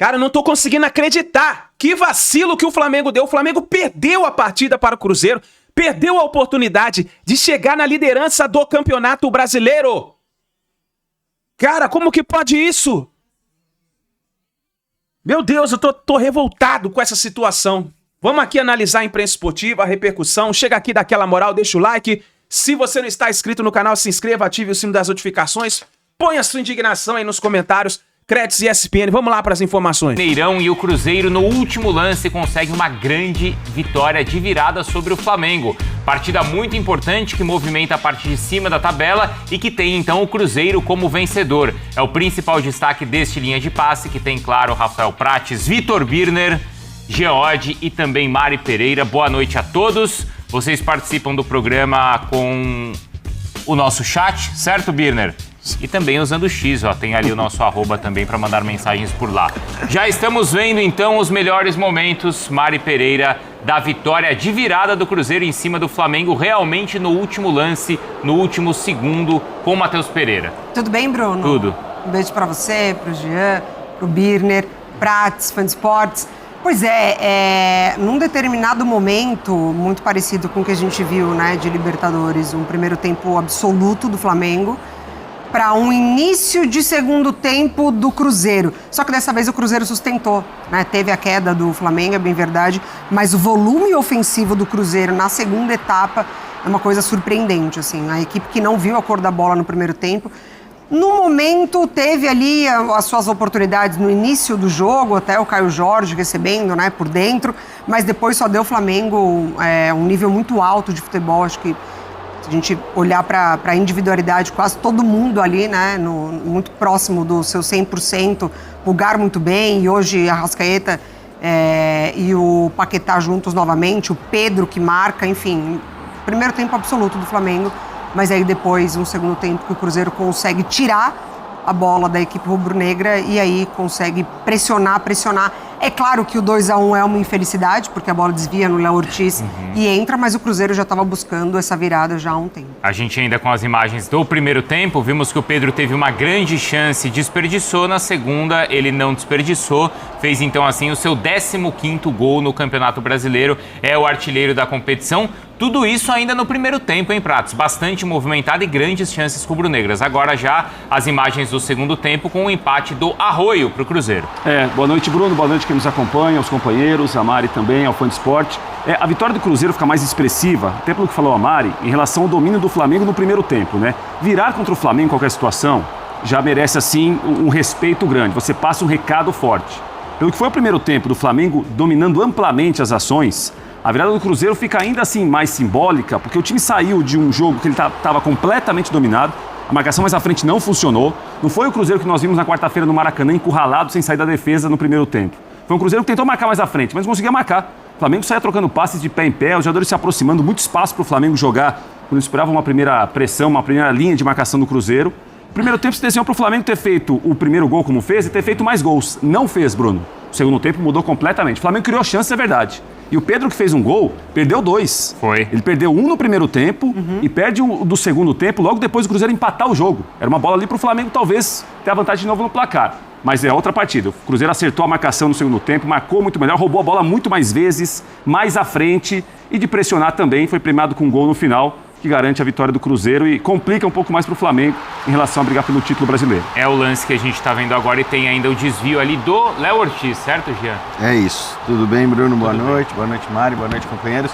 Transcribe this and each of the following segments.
Cara, eu não tô conseguindo acreditar. Que vacilo que o Flamengo deu. O Flamengo perdeu a partida para o Cruzeiro. Perdeu a oportunidade de chegar na liderança do Campeonato Brasileiro. Cara, como que pode isso? Meu Deus, eu tô revoltado com essa situação. Vamos aqui analisar a imprensa esportiva, a repercussão. Chega aqui, dá aquela moral, deixa o like. Se você não está inscrito no canal, se inscreva, ative o sino das notificações. Põe a sua indignação aí nos comentários. Créditos e ESPN, vamos lá para as informações. Mineirão e o Cruzeiro no último lance conseguem uma grande vitória de virada sobre o Flamengo. Partida muito importante que movimenta a parte de cima da tabela e que tem então o Cruzeiro como vencedor. É o principal destaque deste linha de passe, que tem, claro, Rafael Prates, Vitor Birner, Geode e também Mari Pereira. Boa noite a todos. Vocês participam do programa com o nosso chat, certo, Birner? E também usando o X, ó, tem ali o nosso arroba também para mandar mensagens por lá. Já estamos vendo então os melhores momentos, Mari Pereira, da vitória de virada do Cruzeiro em cima do Flamengo, realmente no último lance, no último segundo, com o Matheus Pereira. Tudo bem, Bruno? Tudo. Um beijo para você, pro Jean, pro Birner, Prates, fã de esportes. Pois é, num determinado momento, muito parecido com o que a gente viu, né, de Libertadores, um primeiro tempo absoluto do Flamengo, para um início de segundo tempo do Cruzeiro. Só que dessa vez o Cruzeiro sustentou, né? Teve a queda do Flamengo, é bem verdade, mas o volume ofensivo do Cruzeiro na segunda etapa é uma coisa surpreendente, assim. A equipe que não viu a cor da bola no primeiro tempo, no momento teve ali as suas oportunidades no início do jogo, até o Caio Jorge recebendo, né, por dentro, mas depois só deu o Flamengo um nível muito alto de futebol. Acho que se a gente olhar para a individualidade, quase todo mundo ali, né, muito próximo do seu 100%, Pulgar muito bem, e hoje a Arrascaeta e o Paquetá juntos novamente, o Pedro que marca, enfim, primeiro tempo absoluto do Flamengo, mas aí depois um segundo tempo que o Cruzeiro consegue tirar a bola da equipe rubro-negra e aí consegue pressionar. É claro que o 2-1 é uma infelicidade, porque a bola desvia no Léo Ortiz e entra, mas o Cruzeiro já estava buscando essa virada já há um tempo. A gente ainda com as imagens do primeiro tempo, vimos que o Pedro teve uma grande chance, desperdiçou. Na segunda, ele não desperdiçou, fez então assim o seu 15º gol no Campeonato Brasileiro, é o artilheiro da competição. Tudo isso ainda no primeiro tempo, hein, Pratos? Bastante movimentado e grandes chances rubro-negras. Agora já as imagens do segundo tempo com o empate do Arroio para o Cruzeiro. Boa noite, Bruno. Boa noite quem nos acompanha, os companheiros, a Mari também, ao fã de esporte. A vitória do Cruzeiro fica mais expressiva, até pelo que falou a Mari, em relação ao domínio do Flamengo no primeiro tempo, né? Virar contra o Flamengo em qualquer situação já merece, assim, um respeito grande. Você passa um recado forte. Pelo que foi o primeiro tempo do Flamengo dominando amplamente as ações, a virada do Cruzeiro fica ainda assim mais simbólica, porque o time saiu de um jogo que ele estava completamente dominado, a marcação mais à frente não funcionou. Não foi o Cruzeiro que nós vimos na quarta-feira no Maracanã, encurralado, sem sair da defesa no primeiro tempo. Foi um Cruzeiro que tentou marcar mais à frente, mas não conseguia marcar. O Flamengo saía trocando passes de pé em pé, os jogadores se aproximando, muito espaço para o Flamengo jogar, quando esperava uma primeira pressão, uma primeira linha de marcação do Cruzeiro. O primeiro tempo se desenhou para o Flamengo ter feito o primeiro gol como fez e ter feito mais gols. Não fez, Bruno. O segundo tempo mudou completamente. O Flamengo criou chance, é verdade. E o Pedro, que fez um gol, perdeu 2. Foi. Ele perdeu 1 no primeiro tempo e perde o do segundo tempo, logo depois do Cruzeiro empatar o jogo. Era uma bola ali para o Flamengo, talvez, ter a vantagem de novo no placar. Mas é outra partida. O Cruzeiro acertou a marcação no segundo tempo, marcou muito melhor, roubou a bola muito mais vezes, mais à frente. E de pressionar também, foi premiado com um gol no final, que garante a vitória do Cruzeiro e complica um pouco mais para o Flamengo em relação a brigar pelo título brasileiro. É o lance que a gente está vendo agora e tem ainda o desvio ali do Léo Ortiz, certo, Jean? É isso. Tudo bem, Bruno? Boa noite. Boa noite, Mari. Boa noite, companheiros.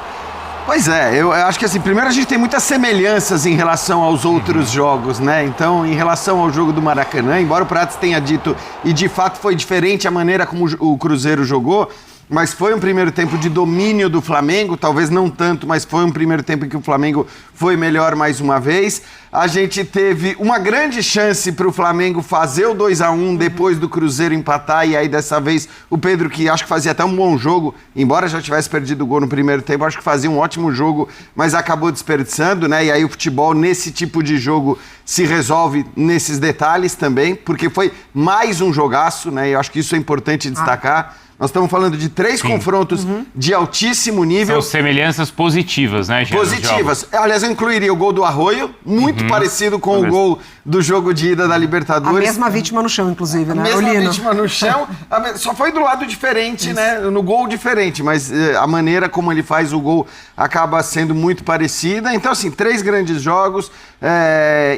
Pois é, eu acho que assim, primeiro a gente tem muitas semelhanças em relação aos outros jogos, né? Então, em relação ao jogo do Maracanã, embora o Prates tenha dito, e de fato foi diferente a maneira como o Cruzeiro jogou, mas foi um primeiro tempo de domínio do Flamengo, talvez não tanto, mas foi um primeiro tempo em que o Flamengo foi melhor mais uma vez. A gente teve uma grande chance para o Flamengo fazer o 2-1 depois do Cruzeiro empatar, e aí dessa vez o Pedro, que acho que fazia até um bom jogo, embora já tivesse perdido o gol no primeiro tempo, acho que fazia um ótimo jogo, mas acabou desperdiçando, né? E aí o futebol nesse tipo de jogo se resolve nesses detalhes também, porque foi mais um jogaço, né? E eu acho que isso é importante destacar. Nós estamos falando de 3 confrontos de altíssimo nível. São semelhanças positivas, né, Jean? Positivas. Aliás, eu incluiria o gol do Arroio, muito parecido com o gol do jogo de ida da Libertadores. A mesma vítima no chão, inclusive, né? A mesma vítima no chão, só foi do lado diferente, né? No gol diferente, mas a maneira como ele faz o gol acaba sendo muito parecida. Então, assim, 3 grandes jogos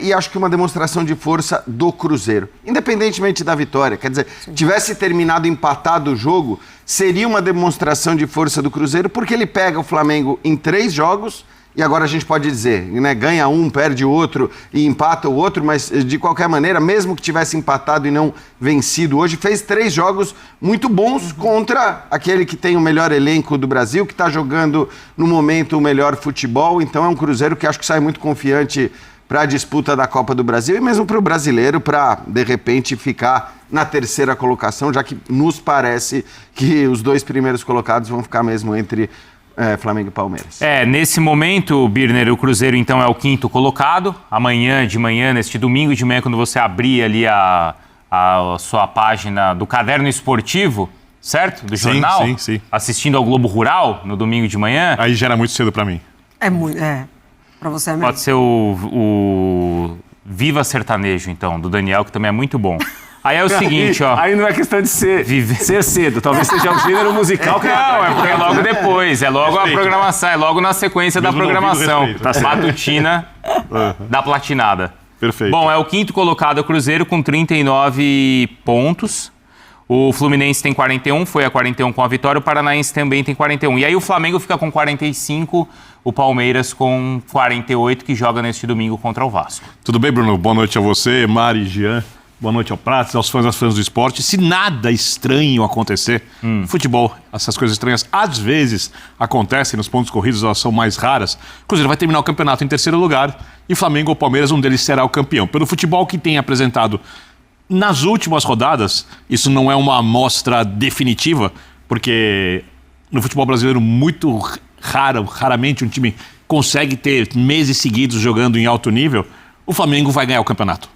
e acho que uma demonstração de força do Cruzeiro. Independentemente da vitória, quer dizer, tivesse terminado empatado o jogo, seria uma demonstração de força do Cruzeiro, porque ele pega o Flamengo em 3 jogos, e agora a gente pode dizer, né, ganha um, perde o outro e empata o outro, mas de qualquer maneira, mesmo que tivesse empatado e não vencido hoje, fez 3 jogos muito bons contra aquele que tem o melhor elenco do Brasil, que está jogando no momento o melhor futebol. Então é um Cruzeiro que acho que sai muito confiante para a disputa da Copa do Brasil e mesmo para o brasileiro, para de repente ficar na 3ª colocação, já que nos parece que os 2 primeiros colocados vão ficar mesmo entre Flamengo e Palmeiras. Nesse momento, Birner, o Cruzeiro então é o 5º colocado. Amanhã de manhã, neste domingo de manhã, quando você abrir ali a sua página do Caderno Esportivo, certo? Do jornal? Sim. Assistindo ao Globo Rural no domingo de manhã. Aí já era muito cedo pra mim. Pra você é mesmo. Pode ser o Viva Sertanejo, então, do Daniel, que também é muito bom. Aí é o seguinte, ó. Aí não é questão de ser cedo, talvez seja o gênero musical que Não, é porque é logo depois, é logo Respeito. a programação, é logo na sequência da Mesmo no programação. ouvido, respeito. Matutina da Platinada. Perfeito. Bom, é o 5º colocado o Cruzeiro com 39 pontos. O Fluminense tem 41, foi a 41 com a vitória. O Paranaense também tem 41. E aí o Flamengo fica com 45, o Palmeiras com 48, que joga neste domingo contra o Vasco. Tudo bem, Bruno? Boa noite a você, Mari, Jean. Boa noite ao Prates, aos fãs do esporte. Se nada estranho acontecer, futebol, essas coisas estranhas às vezes acontecem nos pontos corridos, elas são mais raras. O Cruzeiro vai terminar o campeonato em 3º lugar e Flamengo ou Palmeiras, um deles será o campeão. Pelo futebol que tem apresentado nas últimas rodadas, isso não é uma amostra definitiva, porque no futebol brasileiro muito raramente um time consegue ter meses seguidos jogando em alto nível, o Flamengo vai ganhar o campeonato.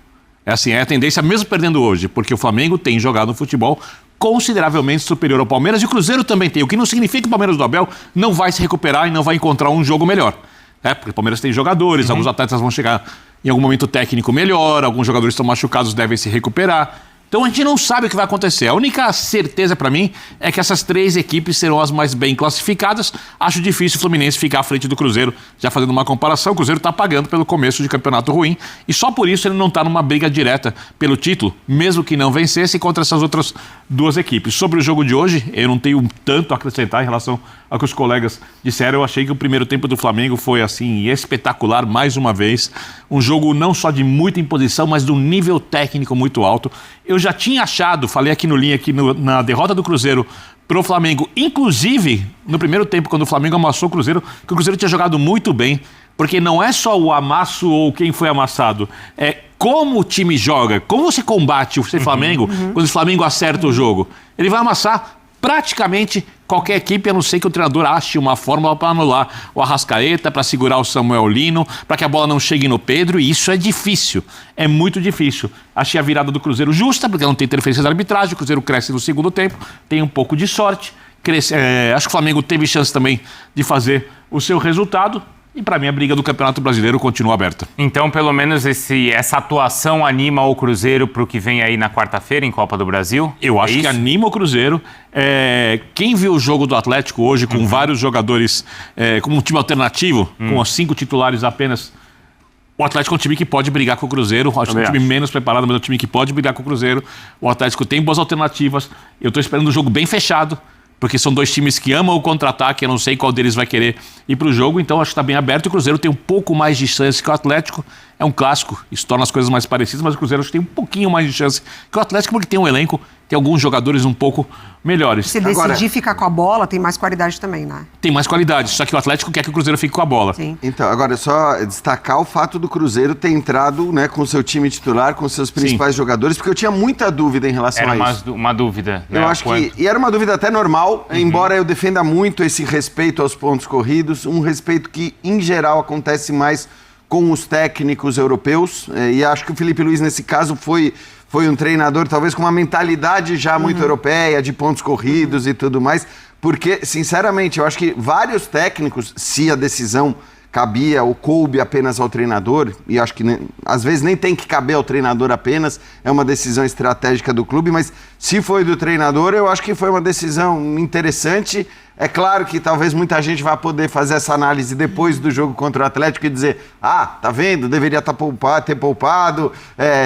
É assim, é a tendência mesmo perdendo hoje, porque o Flamengo tem jogado um futebol consideravelmente superior ao Palmeiras e o Cruzeiro também tem, o que não significa que o Palmeiras do Abel não vai se recuperar e não vai encontrar um jogo melhor. Porque o Palmeiras tem jogadores, alguns atletas vão chegar em algum momento técnico melhor, alguns jogadores estão machucados, devem se recuperar. Então a gente não sabe o que vai acontecer. A única certeza para mim é que essas 3 equipes serão as mais bem classificadas. Acho difícil o Fluminense ficar à frente do Cruzeiro. Já fazendo uma comparação, o Cruzeiro está pagando pelo começo de campeonato ruim e só por isso ele não está numa briga direta pelo título, mesmo que não vencesse contra essas outras 2 equipes. Sobre o jogo de hoje, eu não tenho tanto a acrescentar em relação ao que os colegas disseram. Eu achei que o primeiro tempo do Flamengo foi assim espetacular mais uma vez. Um jogo não só de muita imposição, mas de um nível técnico muito alto. Eu já tinha achado, falei aqui no linha, na derrota do Cruzeiro pro Flamengo, inclusive no primeiro tempo, quando o Flamengo amassou o Cruzeiro, que o Cruzeiro tinha jogado muito bem, porque não é só o amasso ou quem foi amassado, é como o time joga, como você combate o Flamengo quando o Flamengo acerta o jogo. Ele vai amassar praticamente qualquer equipe, a não ser que o treinador ache uma fórmula para anular o Arrascaeta, para segurar o Samuel Lino, para que a bola não chegue no Pedro, e isso é difícil, é muito difícil. Achei a virada do Cruzeiro justa, porque não tem interferência da arbitragem, o Cruzeiro cresce no segundo tempo, tem um pouco de sorte, acho que o Flamengo teve chance também de fazer o seu resultado, e para mim a briga do Campeonato Brasileiro continua aberta. Então, pelo menos essa atuação anima o Cruzeiro para o que vem aí na quarta-feira em Copa do Brasil? Eu acho que anima o Cruzeiro. Quem viu o jogo do Atlético hoje com vários jogadores, como um time alternativo, com os 5 titulares apenas, o Atlético é um time que pode brigar com o Cruzeiro. Acho que é um time menos preparado, mas é um time que pode brigar com o Cruzeiro. O Atlético tem boas alternativas. Eu estou esperando um jogo bem fechado, porque são 2 times que amam o contra-ataque, eu não sei qual deles vai querer ir para o jogo, então acho que está bem aberto. O Cruzeiro tem um pouco mais de chance que o Atlético, é um clássico, isso torna as coisas mais parecidas, mas o Cruzeiro acho que tem um pouquinho mais de chance que o Atlético, porque tem um elenco, tem alguns jogadores um pouco melhores. Se decidir ficar com a bola, tem mais qualidade também, né? Tem mais qualidade, só que o Atlético quer que o Cruzeiro fique com a bola. Sim. Então, agora é só destacar o fato do Cruzeiro ter entrado, né, com o seu time titular, com seus principais jogadores, porque eu tinha muita dúvida em relação a isso. Era uma dúvida. Né? Eu acho que, e era uma dúvida até normal, embora eu defenda muito esse respeito aos pontos corridos, um respeito que, em geral, acontece mais com os técnicos europeus, e acho que o Felipe Luiz, nesse caso, foi foi um treinador talvez com uma mentalidade já muito europeia, de pontos corridos e tudo mais, porque, sinceramente, eu acho que vários técnicos, se a decisão cabia ou coube apenas ao treinador, e acho que às vezes nem tem que caber ao treinador apenas, é uma decisão estratégica do clube, mas se foi do treinador, eu acho que foi uma decisão interessante. É claro que talvez muita gente vá poder fazer essa análise depois do jogo contra o Atlético e dizer, tá vendo, deveria ter poupado,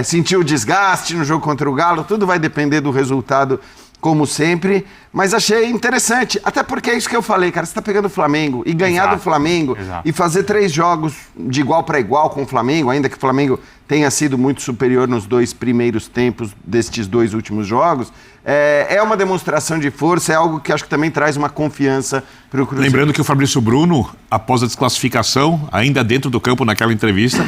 sentiu o desgaste no jogo contra o Galo, tudo vai depender do resultado, como sempre, mas achei interessante, até porque é isso que eu falei, cara, você tá pegando o Flamengo e ganhar do Flamengo e fazer 3 jogos de igual para igual com o Flamengo, ainda que o Flamengo tenha sido muito superior nos 2 primeiros tempos destes 2 últimos jogos, é uma demonstração de força, é algo que acho que também traz uma confiança para o Cruzeiro. Lembrando que o Fabrício Bruno, após a desclassificação, ainda dentro do campo naquela entrevista,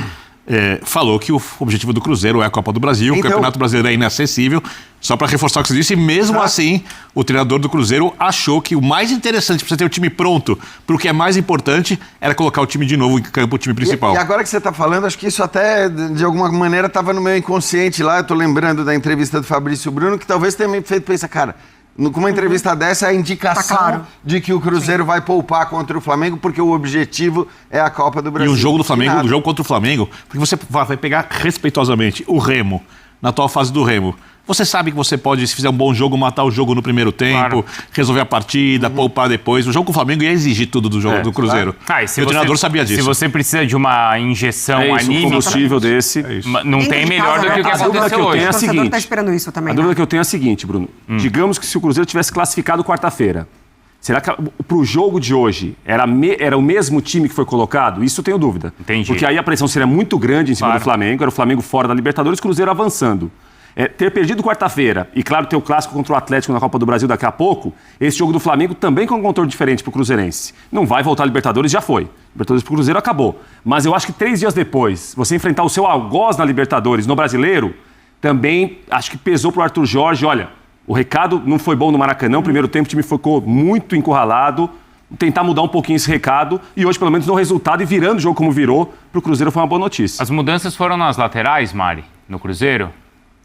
falou que o objetivo do Cruzeiro é a Copa do Brasil, o Campeonato Brasileiro é inacessível. Só para reforçar o que você disse, e mesmo assim, o treinador do Cruzeiro achou que o mais interessante para você ter o time pronto, para o que é mais importante, era colocar o time de novo em campo, o time principal. E agora que você está falando, acho que isso até, de alguma maneira, estava no meu inconsciente lá. Eu estou lembrando da entrevista do Fabrício Bruno, que talvez tenha me feito pensar, cara, com uma entrevista dessa, é a indicação de que o Cruzeiro vai poupar contra o Flamengo, porque o objetivo é a Copa do Brasil. E o jogo do Flamengo, o jogo contra o Flamengo, porque você vai pegar respeitosamente o Remo, na atual fase do Remo. Você sabe que você pode, se fizer um bom jogo, matar o jogo no primeiro tempo, resolver a partida, poupar depois. O jogo com o Flamengo ia exigir tudo do jogo do Cruzeiro. E o treinador sabia disso. Se você precisa de uma injeção anímica, um combustível desse, não tem melhor do que o que aconteceu hoje. O torcedor tá esperando isso também. A dúvida que eu tenho é a seguinte, Bruno. Digamos que se o Cruzeiro tivesse classificado quarta-feira, será que pro jogo de hoje era o mesmo time que foi colocado? Isso eu tenho dúvida. Entendi. Porque aí a pressão seria muito grande em cima do Flamengo, era o Flamengo fora da Libertadores, o Cruzeiro avançando. Ter perdido quarta-feira e, claro, ter o clássico contra o Atlético na Copa do Brasil daqui a pouco, esse jogo do Flamengo também com um contorno diferente pro cruzeirense. Não vai voltar a Libertadores, já foi. Libertadores pro Cruzeiro acabou. Mas eu acho que 3 dias depois, você enfrentar o seu algoz na Libertadores, no Brasileiro, também acho que pesou pro Arthur Jorge. Olha, o recado não foi bom no Maracanã, o primeiro tempo o time ficou muito encurralado, tentar mudar um pouquinho esse recado e hoje, pelo menos, no resultado e virando o jogo como virou, pro Cruzeiro foi uma boa notícia. As mudanças foram nas laterais, Mari, no Cruzeiro?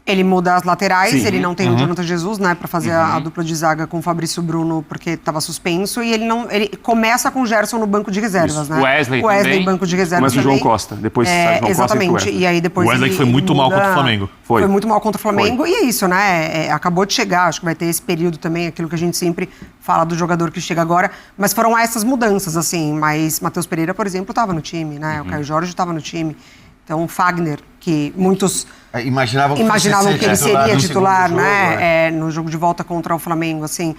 Ele muda as laterais, ele não tem o Jonathan Jesus, né, para fazer a dupla de zaga com o Fabrício Bruno, porque estava suspenso, e ele começa com o Gerson no banco de reservas, né? Wesley também. Banco de reservas também. Mas o João Costa, depois sai João exatamente. Costa E aí depois o Wesley ele foi muito mal contra o Flamengo. Foi muito mal contra o Flamengo, e é isso, né? Acabou de chegar, acho que vai ter esse período também, aquilo que a gente sempre fala do jogador que chega agora, mas foram essas mudanças, assim, mas Matheus Pereira, por exemplo, estava no time, né? O Caio Jorge estava no time. Então, o Fagner, que muitos imaginavam que ele seria titular, né? No jogo de volta contra o Flamengo, assim.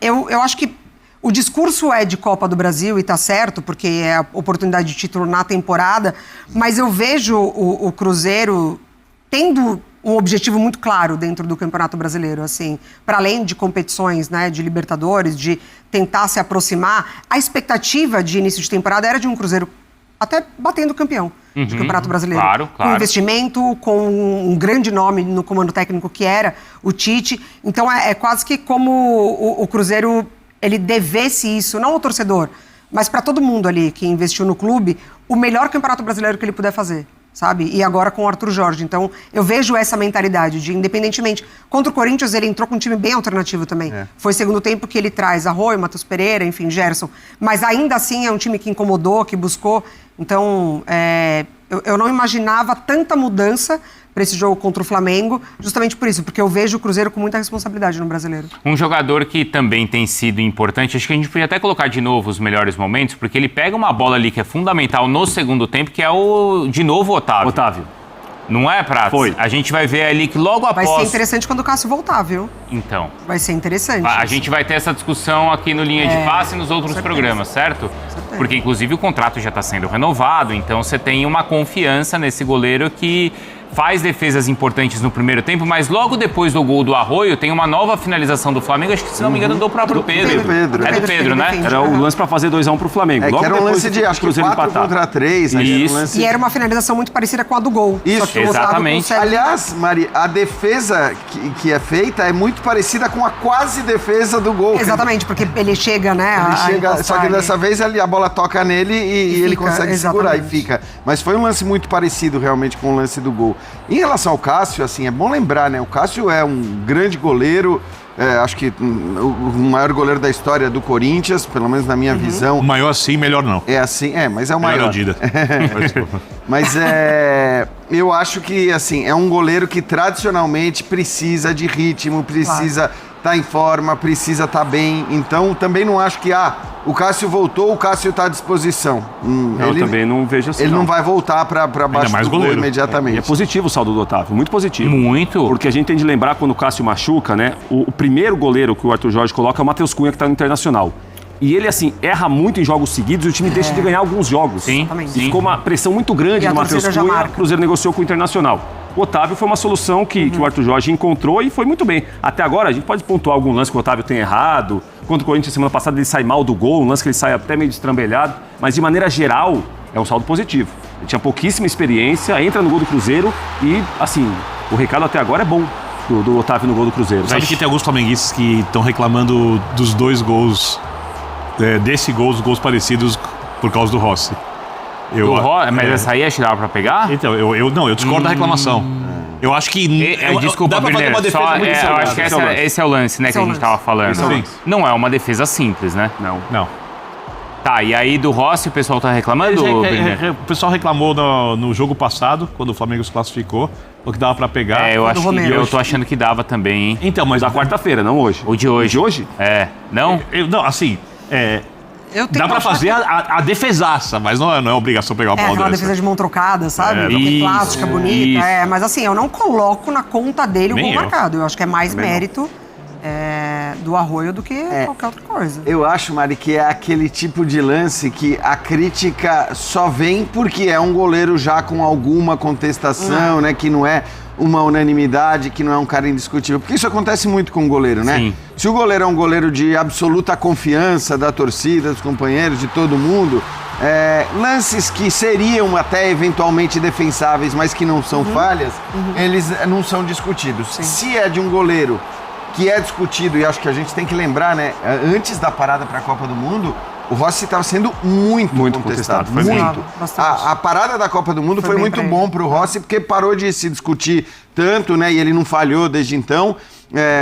Eu acho que o discurso é de Copa do Brasil e tá certo, porque é a oportunidade de título na temporada, mas eu vejo o Cruzeiro tendo um objetivo muito claro dentro do Campeonato Brasileiro, assim, para além de competições, né, de Libertadores, de tentar se aproximar, a expectativa de início de temporada era de um Cruzeiro até batendo campeão do Campeonato Brasileiro. Claro. Com investimento, com um grande nome no comando técnico que era o Tite. Então é quase que como o Cruzeiro ele devesse isso, não ao torcedor, mas para todo mundo ali que investiu no clube, o melhor Campeonato Brasileiro que ele puder fazer, sabe? E agora com o Arthur Jorge. Então eu vejo essa mentalidade de, independentemente, contra o Corinthians ele entrou com um time bem alternativo também. Foi segundo tempo que ele traz Arroio, Matheus Pereira, enfim, Gerson. Mas ainda assim é um time que incomodou, que buscou. Então, eu não imaginava tanta mudança para esse jogo contra o Flamengo, justamente por isso, porque eu vejo o Cruzeiro com muita responsabilidade no Brasileiro. Um jogador que também tem sido importante, acho que a gente podia até colocar de novo os melhores momentos, porque ele pega uma bola ali que é fundamental no segundo tempo, que é de novo o Otávio. Não é, Pratos? Foi. A gente vai ver ali que logo após... Vai ser interessante quando o Cássio voltar, viu? Então. Vai ser interessante. A gente vai ter essa discussão aqui no Linha de Passe e nos outros programas, certo? Porque, inclusive, o contrato já está sendo renovado, então você tem uma confiança nesse goleiro que faz defesas importantes no primeiro tempo, mas logo depois do gol do Arroio tem uma nova finalização do Flamengo, acho que, se não me engano, do próprio Pedro. Pedro. É do Pedro, né? Era o lance para fazer 2-1 pro Flamengo. Logo que era um lance de, acho que 4-3. Isso. E era uma finalização muito parecida com a do gol. Isso, exatamente. Aliás, Mari, a defesa que é feita é muito parecida com a quase defesa do gol. Exatamente, porque ele chega, né? Só que dessa vez a bola toca nele e ele consegue segurar e fica. Mas foi um lance muito parecido realmente com o lance do gol. Em relação ao Cássio, assim, é bom lembrar, né? O Cássio é um grande goleiro, acho que o maior goleiro da história do Corinthians, pelo menos na minha visão. O maior sim, melhor não. É assim, mas é o maior. Melhor Dida. Mas eu acho que, assim, é um goleiro que tradicionalmente precisa de ritmo, precisa estar em forma, precisa estar bem. Então, também não acho que, o Cássio voltou, o Cássio está à disposição. Eu também não vejo assim. Ele não vai voltar para baixo mais do gol goleiro. imediatamente. E é positivo o saldo do Otávio, muito positivo. Muito. Porque a gente tem de lembrar quando o Cássio machuca, né? O primeiro goleiro que o Arthur Jorge coloca é o Matheus Cunha, que está no Internacional. E ele, assim, erra muito em jogos seguidos e o time deixa de ganhar alguns jogos. Sim, E ficou uma pressão muito grande no Matheus Cunha, o Cruzeiro negociou com o Internacional. O Otávio foi uma solução que o Arthur Jorge encontrou e foi muito bem. Até agora, a gente pode pontuar algum lance que o Otávio tem errado. Contra o Corinthians, semana passada, ele sai mal do gol, um lance que ele sai até meio destrambelhado. Mas, de maneira geral, é um saldo positivo. Ele tinha pouquíssima experiência, entra no gol do Cruzeiro e, assim, o recado até agora é bom do Otávio no gol do Cruzeiro. Sabe que tem alguns flamenguistas que estão reclamando dos 2 gols, os gols parecidos por causa do Rossi. Mas essa aí acho que dava pra pegar? Então, eu discordo da reclamação. Eu acho que... Desculpa, dá pra fazer uma defesa muito eu saudável. acho que esse é o lance, né, que a gente tava falando. Sim. Não é uma defesa simples, né? Não. Tá, e aí do Rossi o pessoal tá reclamando? O pessoal reclamou no jogo passado, quando o Flamengo se classificou, o que dava pra pegar. Eu tô achando que dava também, hein? Então, mas Da quarta-feira, não hoje. O de hoje. O de hoje? Não? Não, assim... Eu Dá pra fazer a defesaça, mas não é obrigação pegar uma bola aquela dessa. defesa de mão trocada, sabe? Isso, Plástica, bonita. Mas assim, eu não coloco na conta dele o Nem gol eu. marcado. Eu acho que é mais mérito do Arroio do que qualquer outra coisa. Eu acho, Mari, que é aquele tipo de lance que a crítica só vem porque é um goleiro já com alguma contestação, né? Que não é uma unanimidade, que não é um cara indiscutível. Porque isso acontece muito com o goleiro, né? Sim. Se o goleiro é um goleiro de absoluta confiança da torcida, dos companheiros, de todo mundo, lances que seriam até eventualmente defensáveis, mas que não são falhas, eles não são discutidos. Se é de um goleiro que é discutido, e acho que a gente tem que lembrar, né? Antes da parada para a Copa do Mundo, o Rossi estava sendo muito contestado. Muito. A parada da Copa do Mundo foi muito bom para o Rossi, porque parou de se discutir tanto, né? E ele não falhou desde então.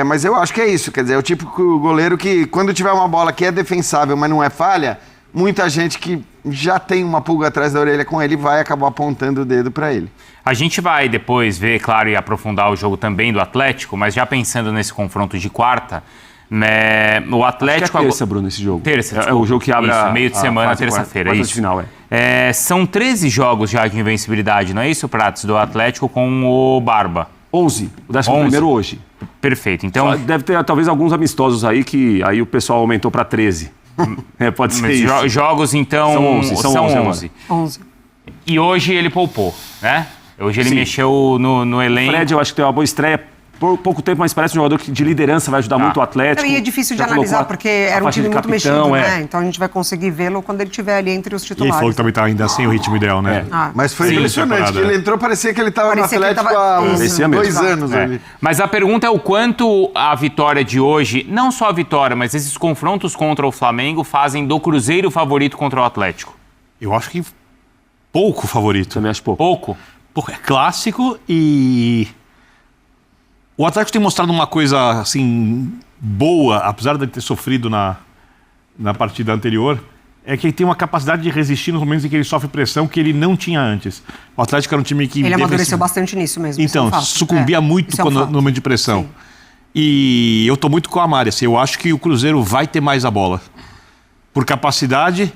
Mas eu acho que é isso, quer dizer, é o tipo de goleiro que, quando tiver uma bola que é defensável, mas não é falha, muita gente que já tem uma pulga atrás da orelha com ele vai acabar apontando o dedo para ele. A gente vai depois ver, claro, e aprofundar o jogo também do Atlético, mas já pensando nesse confronto de quarta, o Atlético... Acho que é terça, Bruno, esse jogo. Terça, é o jogo que abre isso, meio de semana, terça-feira, isso. De final, são 13 jogos já de invencibilidade, não é isso, Prates, do Atlético com o Barba? 11, o 11º hoje. Perfeito, então... Deve ter talvez alguns amistosos aí que aí o pessoal aumentou para 13. Pode ser isso. Jogos, então, são 11. 11. E hoje ele poupou, né? Hoje ele mexeu no elenco. O Fred, eu acho que tem uma boa estreia. Por pouco tempo, mas parece um jogador de liderança, vai ajudar muito o Atlético. E é difícil de analisar, porque era um time muito mexido, né? Então a gente vai conseguir vê-lo quando ele estiver ali entre os E titulares. ele falou que também tá ainda sem o ritmo ideal, né? Mas foi impressionante, que ele entrou, parecia que ele estava no Atlético há uns 2 anos ali. Mas a pergunta é o quanto a vitória de hoje, não só a vitória, mas esses confrontos contra o Flamengo fazem do Cruzeiro favorito contra o Atlético? Eu acho que pouco favorito. Também acho pouco. Pouco? É clássico e... O Atlético tem mostrado uma coisa, assim, boa, apesar de ter sofrido na partida anterior, é que ele tem uma capacidade de resistir nos momentos em que ele sofre pressão que ele não tinha antes. O Atlético era um time que... Ele amadureceu bastante nisso mesmo. Então, sucumbia muito no momento de pressão. Sim. E eu tô muito com a Mari, assim, eu acho que o Cruzeiro vai ter mais a bola. Por capacidade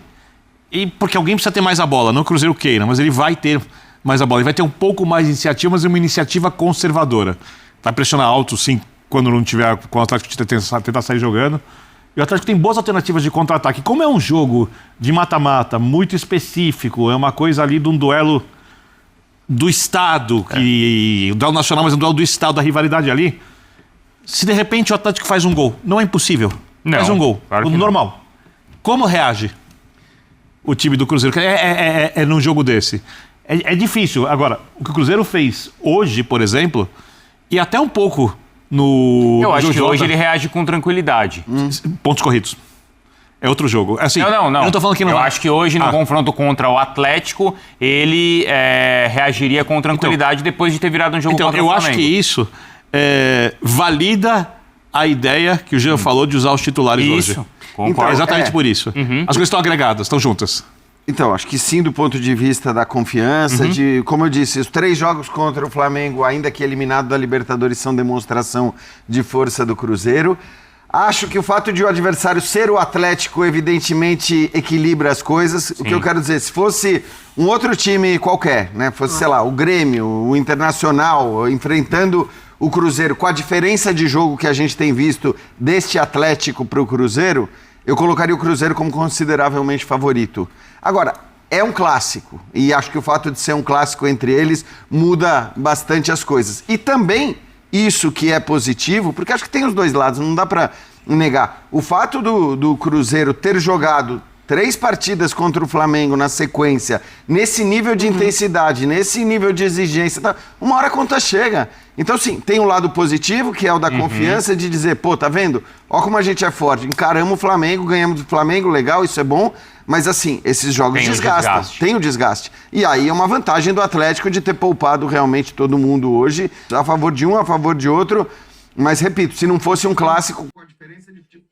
e porque alguém precisa ter mais a bola, não que o Cruzeiro queira, mas ele vai ter mais a bola. Ele vai ter um pouco mais de iniciativa, mas uma iniciativa conservadora. Vai pressionar alto, sim, quando não tiver, quando o Atlético tentar sair jogando. E o Atlético tem boas alternativas de contra-ataque. Como é um jogo de mata-mata muito específico, é uma coisa ali de um duelo do Estado, o duelo nacional, mas é um duelo do Estado, da rivalidade ali. Se de repente o Atlético faz um gol, não é impossível. Não, faz um gol, claro normal. Como reage o time do Cruzeiro? Num jogo desse. É difícil. Agora, o que o Cruzeiro fez hoje, por exemplo... E até um pouco no... Eu acho que hoje ele reage com tranquilidade. Pontos corridos. É outro jogo. Assim, Não. Eu não tô falando que não Eu vai. acho que hoje, no confronto contra o Atlético, ele reagiria com tranquilidade depois de ter virado um jogo Então, contra o eu Flamengo. acho que isso valida a ideia que o Jean falou de usar os titulares hoje. Isso, concordo. Exatamente por isso. As coisas estão agregadas, estão juntas. Então, acho que sim, do ponto de vista da confiança, de, como eu disse, os 3 jogos contra o Flamengo, ainda que eliminado da Libertadores, são demonstração de força do Cruzeiro. Acho que o fato de o adversário ser o Atlético, evidentemente, equilibra as coisas. O que eu quero dizer, se fosse um outro time qualquer, né? Fosse, sei lá, o Grêmio, o Internacional, enfrentando o Cruzeiro, com a diferença de jogo que a gente tem visto deste Atlético para o Cruzeiro, eu colocaria o Cruzeiro como consideravelmente favorito. Agora, é um clássico, e acho que o fato de ser um clássico entre eles muda bastante as coisas. E também isso que é positivo, porque acho que tem os dois lados, não dá para negar. O fato do Cruzeiro ter jogado 3 partidas contra o Flamengo na sequência, nesse nível de intensidade, nesse nível de exigência, tá, uma hora a conta chega. Então, sim, tem um lado positivo, que é o da confiança, de dizer, pô, tá vendo? Ó como a gente é forte, encaramos o Flamengo, ganhamos do Flamengo, legal, isso é bom, mas assim, esses jogos desgastam, tem o desgaste. E aí é uma vantagem do Atlético de ter poupado realmente todo mundo hoje, a favor de um, a favor de outro, mas repito, se não fosse um clássico com a diferença de tipo